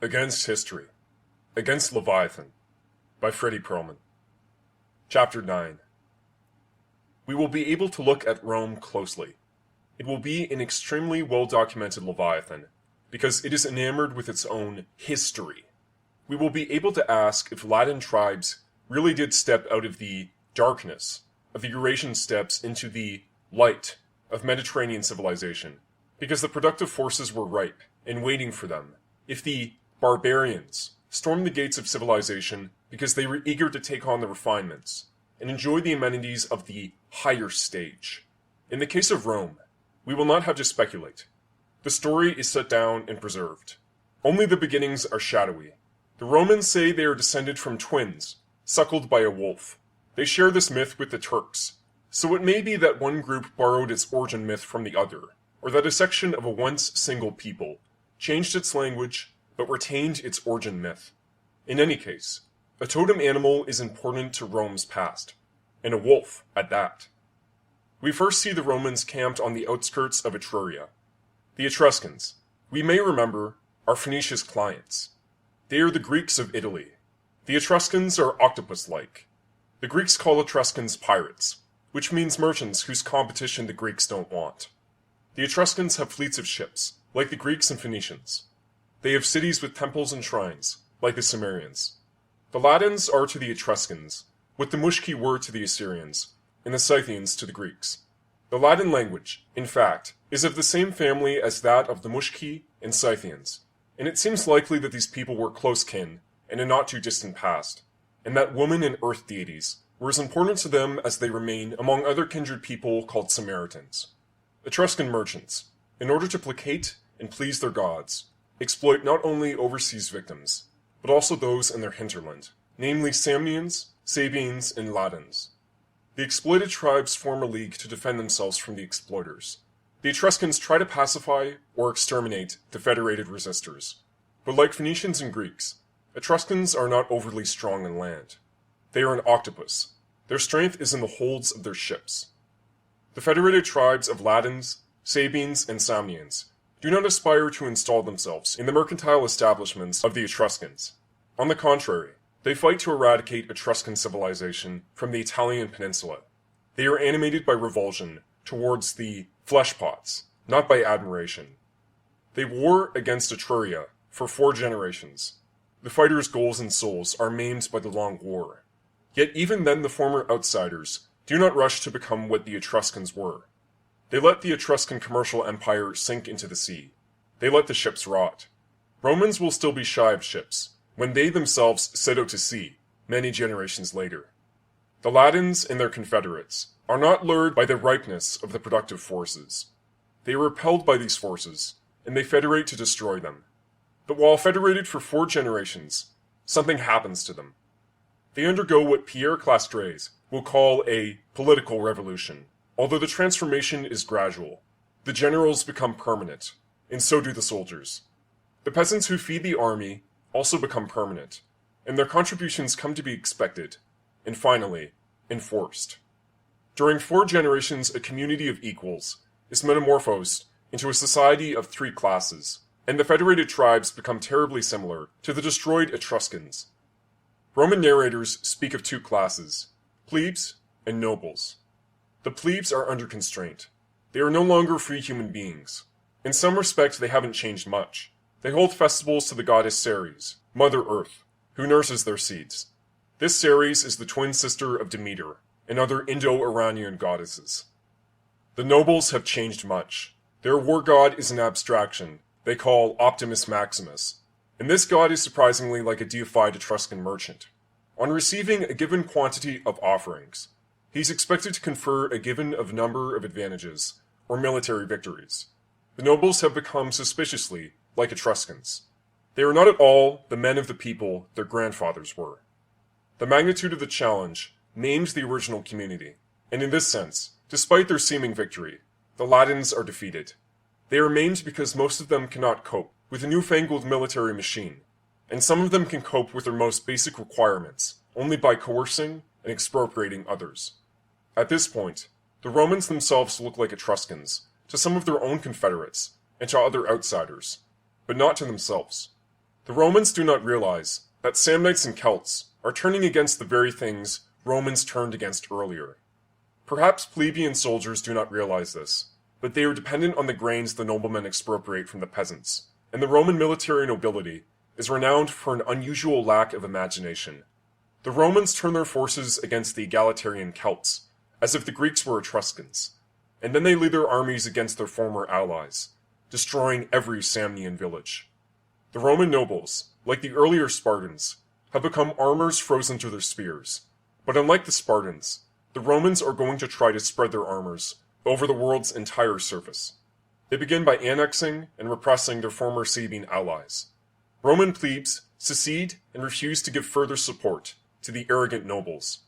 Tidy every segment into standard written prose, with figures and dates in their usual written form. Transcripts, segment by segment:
Against History, Against Leviathan, by Freddie Perlman. Chapter 9. We will be able to look at Rome closely. It will be an extremely well-documented Leviathan, because it is enamored with its own history. We will be able to ask if Latin tribes really did step out of the darkness of the Eurasian steppes into the light of Mediterranean civilization, because the productive forces were ripe and waiting for them. If the barbarians stormed the gates of civilization because they were eager to take on the refinements and enjoy the amenities of the higher stage. In the case of Rome, we will not have to speculate. The story is set down and preserved. Only the beginnings are shadowy. The Romans say they are descended from twins, suckled by a wolf. They share this myth with the Turks, so it may be that one group borrowed its origin myth from the other, or that a section of a once single people changed its language but retained its origin myth. In any case, a totem animal is important to Rome's past, and a wolf at that. We first see the Romans camped on the outskirts of Etruria. The Etruscans, we may remember, are Phoenicia's clients. They are the Greeks of Italy. The Etruscans are octopus-like. The Greeks call Etruscans pirates, which means merchants whose competition the Greeks don't want. The Etruscans have fleets of ships, like the Greeks and Phoenicians. They have cities with temples and shrines, like the Sumerians. The Latins are to the Etruscans what the Mushki were to the Assyrians, and the Scythians to the Greeks. The Latin language, in fact, is of the same family as that of the Mushki and Scythians, and it seems likely that these people were close kin in a not too distant past, and that woman and earth deities were as important to them as they remain among other kindred people called Samaritans. Etruscan merchants, in order to placate and please their gods, exploit not only overseas victims, but also those in their hinterland, namely Samnians, Sabines, and Latins. The exploited tribes form a league to defend themselves from the exploiters. The Etruscans try to pacify or exterminate the federated resistors, but like Phoenicians and Greeks, Etruscans are not overly strong in land. They are an octopus. Their strength is in the holds of their ships. The federated tribes of Latins, Sabines, and Samnians do not aspire to install themselves in the mercantile establishments of the Etruscans. On the contrary, they fight to eradicate Etruscan civilization from the Italian peninsula. They are animated by revulsion towards the fleshpots, not by admiration. They war against Etruria for 4 generations. The fighters' goals and souls are maimed by the long war. Yet even then the former outsiders do not rush to become what the Etruscans were. They let the Etruscan commercial empire sink into the sea. They let the ships rot. Romans will still be shy of ships when they themselves set out to sea many generations later. The Latins and their confederates are not lured by the ripeness of the productive forces. They are repelled by these forces, and they federate to destroy them. But while federated for 4 generations, something happens to them. They undergo what Pierre Clastres will call a political revolution. Although the transformation is gradual, the generals become permanent, and so do the soldiers. The peasants who feed the army also become permanent, and their contributions come to be expected, and finally, enforced. During 4 generations, a community of equals is metamorphosed into a society of 3 classes, and the federated tribes become terribly similar to the destroyed Etruscans. Roman narrators speak of 2 classes, plebes and nobles. The plebes are under constraint. They are no longer free human beings. In some respect, they haven't changed much. They hold festivals to the goddess Ceres, Mother Earth, who nurses their seeds. This Ceres is the twin sister of Demeter and other Indo-Iranian goddesses. The nobles have changed much. Their war god is an abstraction they call Optimus Maximus, and this god is surprisingly like a deified Etruscan merchant. On receiving a given quantity of offerings, he's expected to confer a given number of advantages, or military victories. The nobles have become suspiciously like Etruscans. They are not at all the men of the people their grandfathers were. The magnitude of the challenge names the original community, and in this sense, despite their seeming victory, the Latins are defeated. They are maimed because most of them cannot cope with a newfangled military machine, and some of them can cope with their most basic requirements only by coercing and expropriating others. At this point, the Romans themselves look like Etruscans to some of their own confederates and to other outsiders, but not to themselves. The Romans do not realize that Samnites and Celts are turning against the very things Romans turned against earlier. Perhaps plebeian soldiers do not realize this, but they are dependent on the grains the noblemen expropriate from the peasants, and the Roman military nobility is renowned for an unusual lack of imagination. The Romans turn their forces against the egalitarian Celts, as if the Greeks were Etruscans, and then they lead their armies against their former allies, destroying every Samnian village. The Roman nobles, like the earlier Spartans, have become armors frozen to their spears, but unlike the Spartans, the Romans are going to try to spread their armors over the world's entire surface. They begin by annexing and repressing their former Sabine allies. Roman plebes secede and refuse to give further support to the arrogant nobles.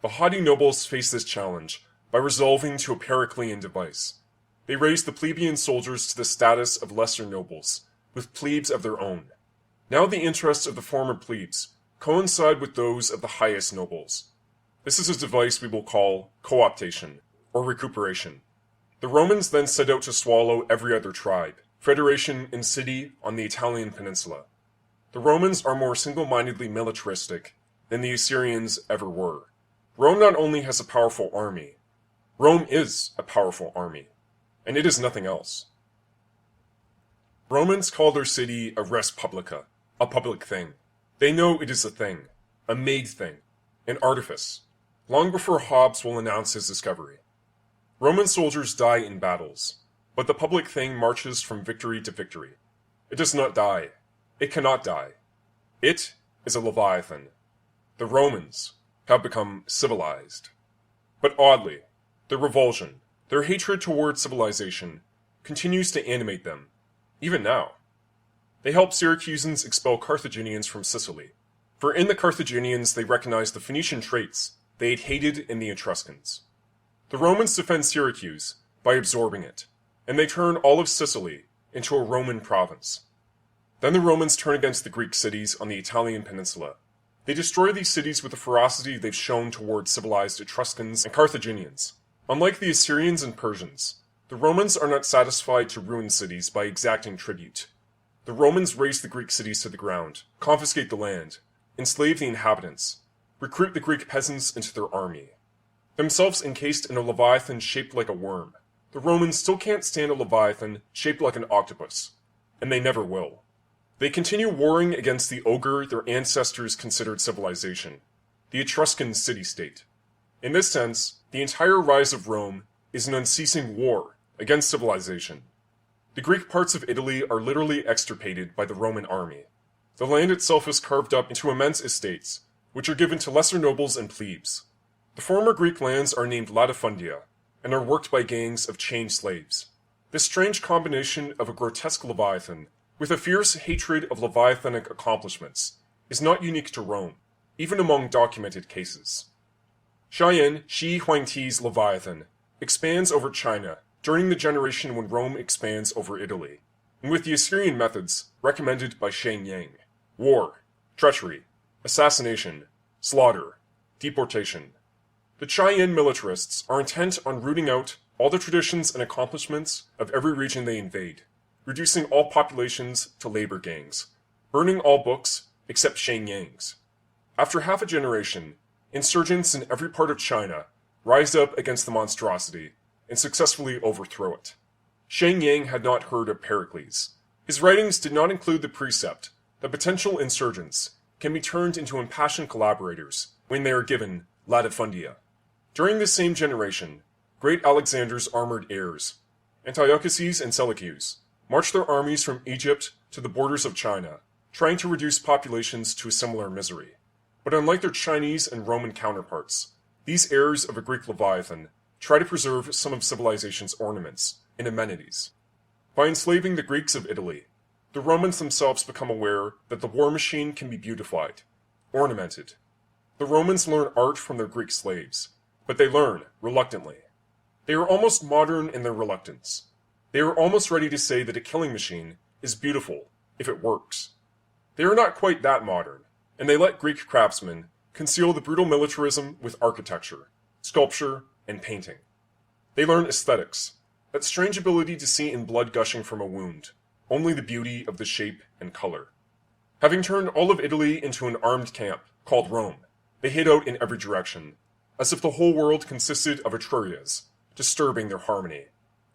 The haughty nobles face this challenge by resolving to a Periclean device. They raise the plebeian soldiers to the status of lesser nobles, with plebes of their own. Now the interests of the former plebes coincide with those of the highest nobles. This is a device we will call co-optation, or recuperation. The Romans then set out to swallow every other tribe, federation, and city on the Italian peninsula. The Romans are more single-mindedly militaristic than the Assyrians ever were. Rome not only has a powerful army, Rome is a powerful army, and it is nothing else. Romans call their city a res publica, a public thing. They know it is a thing, a made thing, an artifice, long before Hobbes will announce his discovery. Roman soldiers die in battles, but the public thing marches from victory to victory. It does not die. It cannot die. It is a Leviathan. The Romans have become civilized. But oddly, their revulsion, their hatred toward civilization, continues to animate them, even now. They help Syracusans expel Carthaginians from Sicily, for in the Carthaginians they recognized the Phoenician traits they had hated in the Etruscans. The Romans defend Syracuse by absorbing it, and they turn all of Sicily into a Roman province. Then the Romans turn against the Greek cities on the Italian peninsula. They destroy these cities with the ferocity they've shown towards civilized Etruscans and Carthaginians. Unlike the Assyrians and Persians, the Romans are not satisfied to ruin cities by exacting tribute. The Romans raze the Greek cities to the ground, confiscate the land, enslave the inhabitants, recruit the Greek peasants into their army. Themselves encased in a Leviathan shaped like a worm, the Romans still can't stand a Leviathan shaped like an octopus, and they never will. They continue warring against the ogre their ancestors considered civilization, the Etruscan city-state. In this sense, the entire rise of Rome is an unceasing war against civilization. The Greek parts of Italy are literally extirpated by the Roman army. The land itself is carved up into immense estates, which are given to lesser nobles and plebes. The former Greek lands are named latifundia, and are worked by gangs of chained slaves. This strange combination of a grotesque Leviathan with a fierce hatred of Leviathanic accomplishments is not unique to Rome, even among documented cases. Xian Shi Huangti's Leviathan expands over China during the generation when Rome expands over Italy, and with the Assyrian methods recommended by Sheng Yang: war, treachery, assassination, slaughter, deportation. The Cheyenne militarists are intent on rooting out all the traditions and accomplishments of every region they invade, reducing all populations to labor gangs, burning all books except Sheng Yang's. After half a generation, insurgents in every part of China rise up against the monstrosity and successfully overthrow it. Sheng Yang had not heard of Pericles. His writings did not include the precept that potential insurgents can be turned into impassioned collaborators when they are given latifundia. During this same generation, great Alexander's armored heirs, Antiochus and Seleucus, marched their armies from Egypt to the borders of China, trying to reduce populations to a similar misery. But unlike their Chinese and Roman counterparts, these heirs of a Greek Leviathan try to preserve some of civilization's ornaments and amenities. By enslaving the Greeks of Italy, the Romans themselves become aware that the war machine can be beautified, ornamented. The Romans learn art from their Greek slaves, but they learn reluctantly. They are almost modern in their reluctance. They are almost ready to say that a killing machine is beautiful if it works. They are not quite that modern, and they let Greek craftsmen conceal the brutal militarism with architecture, sculpture, and painting. They learn aesthetics, that strange ability to see in blood gushing from a wound only the beauty of the shape and color. Having turned all of Italy into an armed camp called Rome, they hid out in every direction, as if the whole world consisted of Etrurias, disturbing their harmony,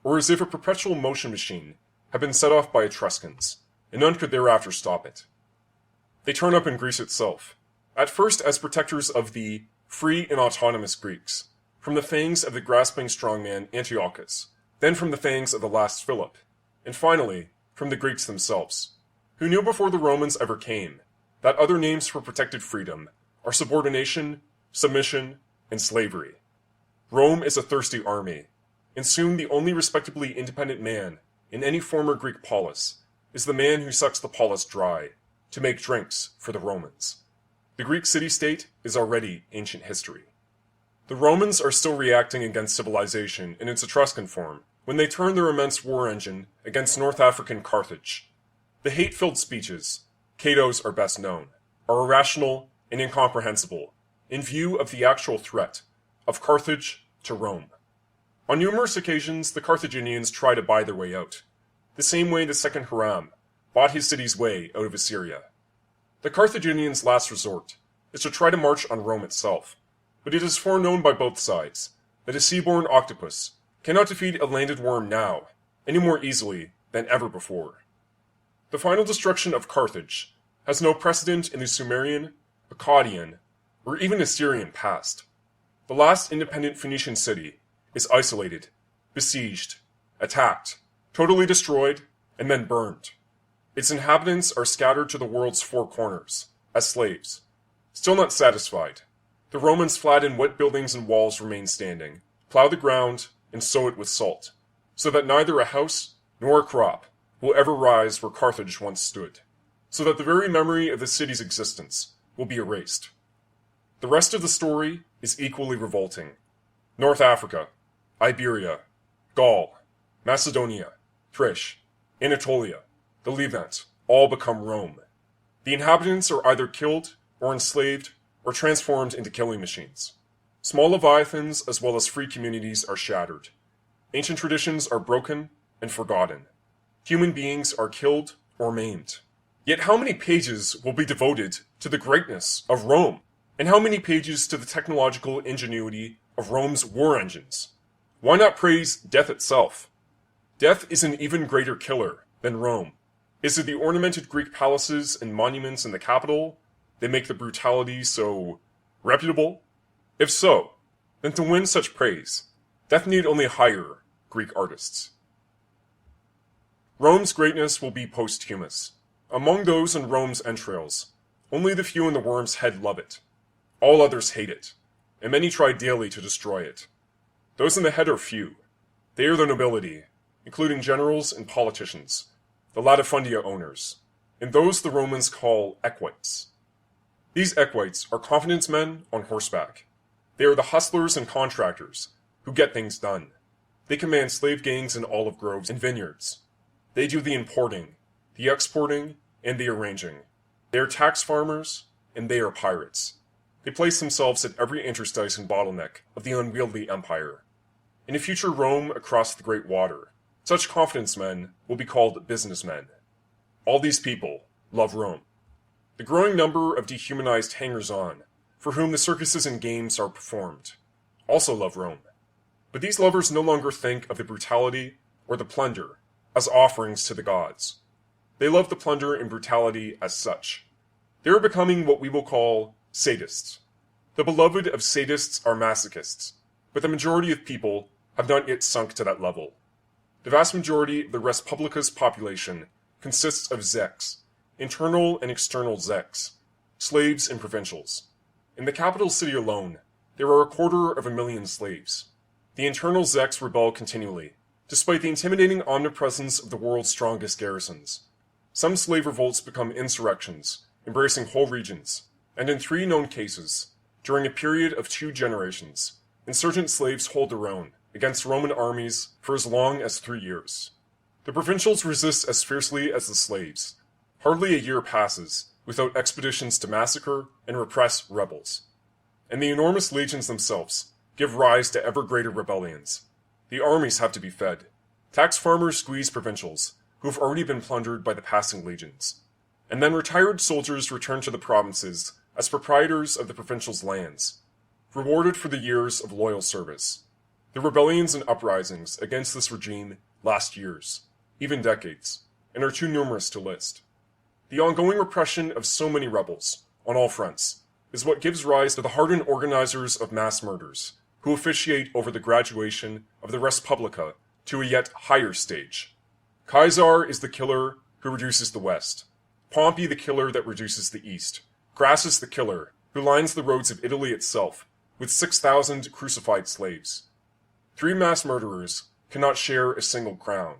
or as if a perpetual motion machine had been set off by Etruscans, and none could thereafter stop it. They turn up in Greece itself, at first as protectors of the free and autonomous Greeks, from the fangs of the grasping strongman Antiochus, then from the fangs of the last Philip, and finally from the Greeks themselves, who knew before the Romans ever came that other names for protected freedom are subordination, submission, and slavery. Rome is a thirsty army, and soon the only respectably independent man in any former Greek polis is the man who sucks the polis dry to make drinks for the Romans. The Greek city-state is already ancient history. The Romans are still reacting against civilization in its Etruscan form when they turn their immense war engine against North African Carthage. The hate-filled speeches, Cato's are best known, are irrational and incomprehensible in view of the actual threat of Carthage to Rome. On numerous occasions, the Carthaginians try to buy their way out, the same way the second Hiram bought his city's way out of Assyria. The Carthaginians' last resort is to try to march on Rome itself, but it is foreknown by both sides that a sea-born octopus cannot defeat a landed worm now any more easily than ever before. The final destruction of Carthage has no precedent in the Sumerian, Akkadian, or even Assyrian past. The last independent Phoenician city is isolated, besieged, attacked, totally destroyed, and then burned. Its inhabitants are scattered to the world's four corners, as slaves. Still not satisfied, the Romans flatten wet buildings and walls remain standing, plow the ground, and sow it with salt, so that neither a house nor a crop will ever rise where Carthage once stood, so that the very memory of the city's existence will be erased. The rest of the story is equally revolting. North Africa, Iberia, Gaul, Macedonia, Thrace, Anatolia, the Levant, all become Rome. The inhabitants are either killed or enslaved or transformed into killing machines. Small leviathans as well as free communities are shattered. Ancient traditions are broken and forgotten. Human beings are killed or maimed. Yet how many pages will be devoted to the greatness of Rome? And how many pages to the technological ingenuity of Rome's war engines? Why not praise death itself? Death is an even greater killer than Rome. Is it the ornamented Greek palaces and monuments in the capital that make the brutality so reputable? If so, then to win such praise, death need only hire Greek artists. Rome's greatness will be posthumous. Among those in Rome's entrails, only the few in the worm's head love it. All others hate it, and many try daily to destroy it. Those in the head are few. They are the nobility, including generals and politicians, the latifundia owners, and those the Romans call equites. These equites are confidence men on horseback. They are the hustlers and contractors who get things done. They command slave gangs in olive groves and vineyards. They do the importing, the exporting, and the arranging. They are tax farmers, and they are pirates. They place themselves at every interstice and bottleneck of the unwieldy empire. In a future Rome across the great water, such confidence men will be called businessmen. All these people love Rome. The growing number of dehumanized hangers-on, for whom the circuses and games are performed, also love Rome. But these lovers no longer think of the brutality or the plunder as offerings to the gods. They love the plunder and brutality as such. They are becoming what we will call sadists. The beloved of sadists are masochists, but the majority of people have not yet sunk to that level. The vast majority of the res publica's population consists of zeks, internal and external zeks, slaves and provincials. In the capital city alone, there are 250,000 slaves. The internal zeks rebel continually, despite the intimidating omnipresence of the world's strongest garrisons. Some slave revolts become insurrections, embracing whole regions, and in 3 known cases, during a period of 2 generations, insurgent slaves hold their own against Roman armies for as long as 3 years. The provincials resist as fiercely as the slaves. Hardly a year passes without expeditions to massacre and repress rebels. And the enormous legions themselves give rise to ever greater rebellions. The armies have to be fed. Tax farmers squeeze provincials, who have already been plundered by the passing legions. and then retired soldiers returned to the provinces as proprietors of the provincials' lands, rewarded for the years of loyal service. The rebellions and uprisings against this regime last years, even decades, and are too numerous to list. The ongoing repression of so many rebels, on all fronts, is what gives rise to the hardened organizers of mass murders, who officiate over the graduation of the Respublica to a yet higher stage. Caesar is the killer who reduces the West, Pompey the killer that reduces the East, Crassus the killer who lines the roads of Italy itself with 6,000 crucified slaves. 3 mass murderers cannot share a single crown,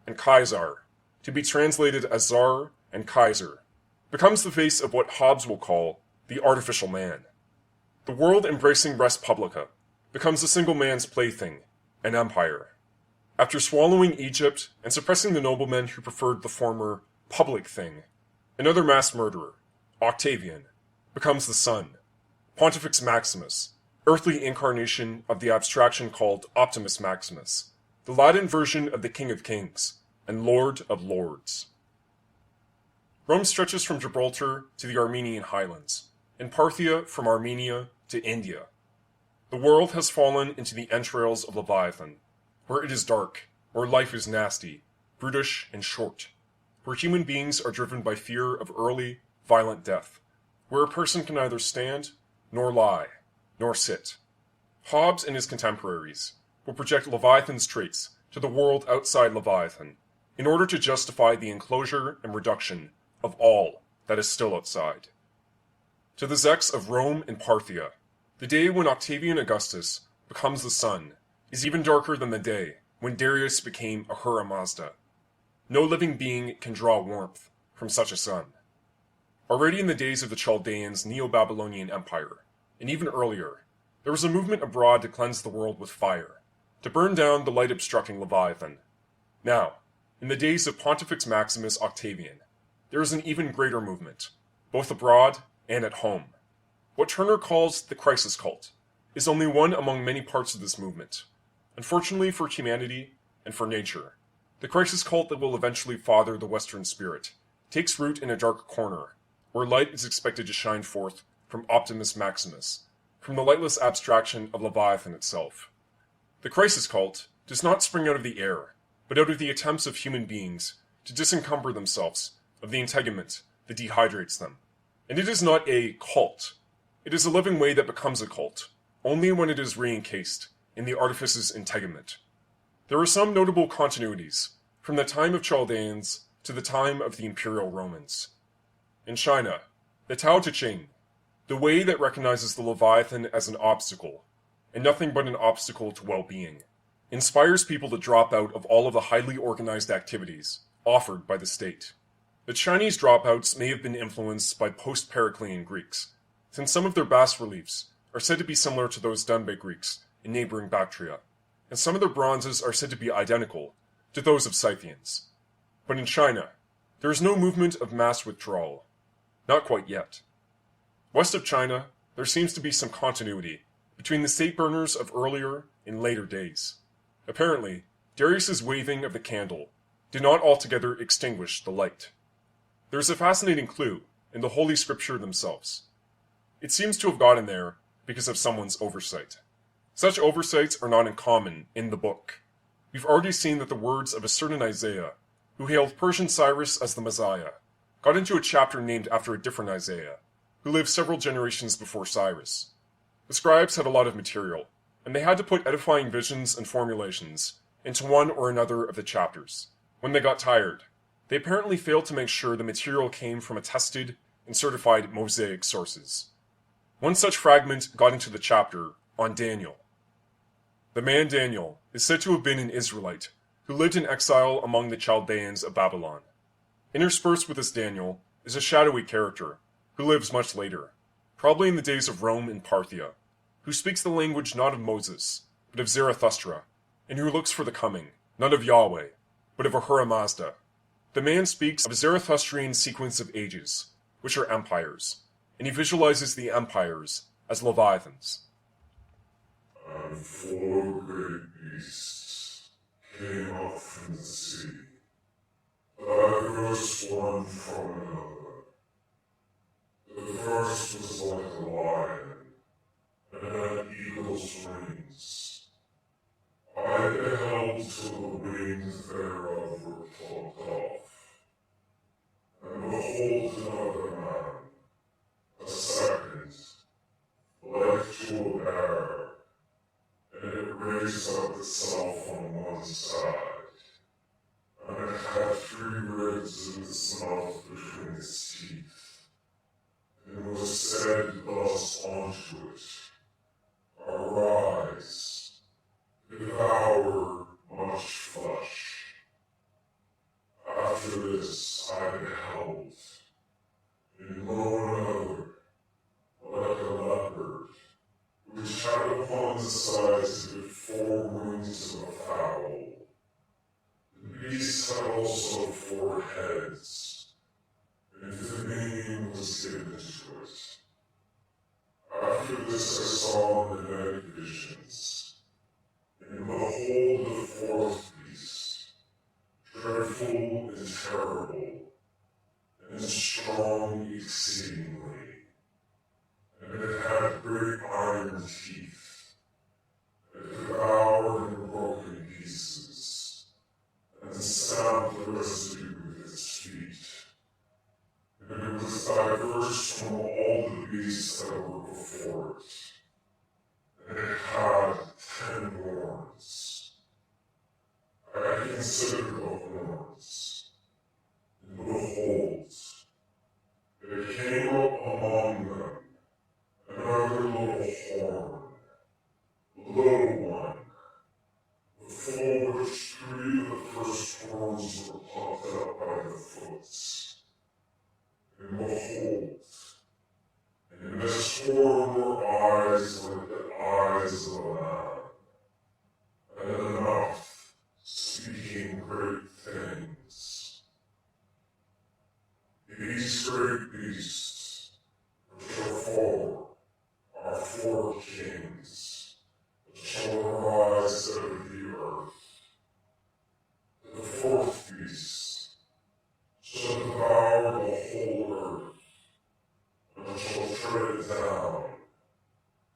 and Caesar, to be translated as Tsar and Kaiser, becomes the face of what Hobbes will call the artificial man. The world-embracing Respublica becomes a single man's plaything, an empire. After swallowing Egypt and suppressing the noblemen who preferred the former public thing, another mass murderer, Octavian, becomes the sun, Pontifex Maximus, earthly incarnation of the abstraction called Optimus Maximus, the Latin version of the King of Kings and Lord of Lords. Rome stretches from Gibraltar to the Armenian highlands, and Parthia from Armenia to India. The world has fallen into the entrails of Leviathan, where it is dark, where life is nasty, brutish, and short, where human beings are driven by fear of early, violent death, where a person can neither stand, nor lie, nor sit. Hobbes and his contemporaries will project Leviathan's traits to the world outside Leviathan in order to justify the enclosure and reduction of all that is still outside. To the Zex of Rome and Parthia, the day when Octavian Augustus becomes the sun is even darker than the day when Darius became Ahura Mazda. No living being can draw warmth from such a sun. Already in the days of the Chaldeans' Neo-Babylonian Empire, and even earlier, there was a movement abroad to cleanse the world with fire, to burn down the light-obstructing Leviathan. Now, in the days of Pontifex Maximus Octavian, there is an even greater movement, both abroad and at home. What Turner calls the crisis cult is only one among many parts of this movement. Unfortunately for humanity and for nature, the crisis cult that will eventually father the Western spirit takes root in a dark corner, where light is expected to shine forth from Optimus Maximus, from the lightless abstraction of Leviathan itself. The crisis cult does not spring out of the air, but out of the attempts of human beings to disencumber themselves of the integument that dehydrates them. And it is not a cult. It is a living way that becomes a cult, only when it is re-encased in the artifice's integument. There are some notable continuities from the time of Chaldeans to the time of the imperial Romans. In China, the Tao Te Ching, the way that recognizes the Leviathan as an obstacle, and nothing but an obstacle to well-being, inspires people to drop out of all of the highly organized activities offered by the state. The Chinese dropouts may have been influenced by post-Periclean Greeks, since some of their bas-reliefs are said to be similar to those done by Greeks in neighboring Bactria, and some of their bronzes are said to be identical to those of Scythians. But in China, there is no movement of mass withdrawal. Not quite yet. West of China, there seems to be some continuity between the state burners of earlier and later days. Apparently, Darius's waving of the candle did not altogether extinguish the light. There is a fascinating clue in the Holy Scripture themselves. It seems to have gotten there because of someone's oversight. Such oversights are not uncommon in the book. We've already seen that the words of a certain Isaiah, who hailed Persian Cyrus as the Messiah, got into a chapter named after a different Isaiah, who lived several generations before Cyrus. The scribes had a lot of material, and they had to put edifying visions and formulations into one or another of the chapters. When they got tired, they apparently failed to make sure the material came from attested and certified Mosaic sources. One such fragment got into the chapter on Daniel. The man Daniel is said to have been an Israelite who lived in exile among the Chaldeans of Babylon. Interspersed with this Daniel is a shadowy character who lives much later, probably in the days of Rome and Parthia, who speaks the language not of Moses, but of Zarathustra, and who looks for the coming, not of Yahweh, but of Ahura Mazda. The man speaks of a Zarathustrian sequence of ages, which are empires, and he visualizes the empires as Leviathans. And 4 great beasts came up from the sea, diverse one from another, was like a lion, and had eagle's wings. I beheld till the wings thereof were plucked off. And behold another man, a second, like to a bear, and it raised up itself on one side, and it had 3 ribs in its mouth between its teeth, and was said thus unto it, Arise, devour much flesh. After this I beheld, and lo another, like a leopard, which had upon the sides of it 4 wings of a fowl. The beast had also 4 heads, and dominion was given to it. After this I saw in the night visions, and behold the 4th beast, dreadful and terrible, and strong exceedingly, and it had great iron teeth. It devoured and broke in pieces, and stamped the residue with its feet. And it was diverse from all the beasts that were before it, and it had 10 horns. I considered the horns, and behold, there came up among them another little horn, a little one, before which 3 of the first horns were puffed out by the foots. And behold, in this horn were eyes like the eyes of a man, and a mouth speaking great things. These great beasts, which are 4, are 4 kings, that shall arise out of the earth. The 4th beast shall devour the whole earth, and shall tread it down,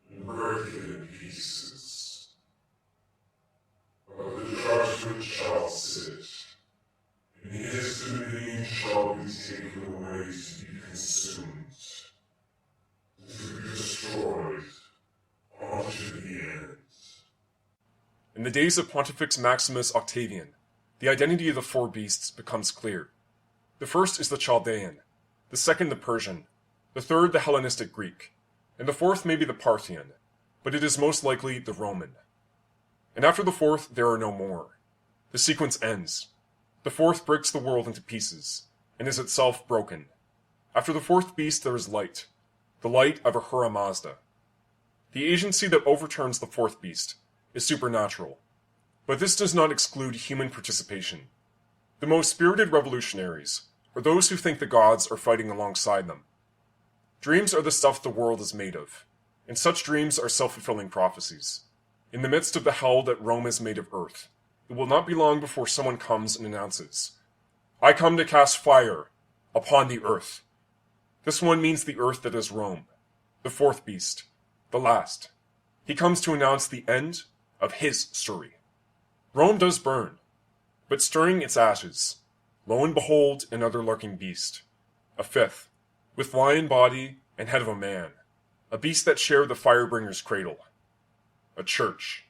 and break it in pieces. But the judgment shall sit, and his dominion shall be taken away to be consumed, to be destroyed unto the end. In the days of Pontifex Maximus Octavian, the identity of the 4 beasts becomes clear. The first is the Chaldean, the second the Persian, the third the Hellenistic Greek, and the 4th may be the Parthian, but it is most likely the Roman. And after the 4th there are no more. The sequence ends. The 4th breaks the world into pieces, and is itself broken. After the 4th beast there is light, the light of Ahura Mazda. The agency that overturns the 4th beast is supernatural, but this does not exclude human participation. The most spirited revolutionaries are those who think the gods are fighting alongside them. Dreams are the stuff the world is made of, and such dreams are self-fulfilling prophecies. In the midst of the hell that Rome is made of earth, it will not be long before someone comes and announces, I come to cast fire upon the earth. This one means the earth that is Rome, the 4th beast, the last. He comes to announce the end of his story. Rome does burn, but stirring its ashes, lo and behold another lurking beast, a 5th, with lion body and head of a man, a beast that shared the Firebringer's cradle, a church.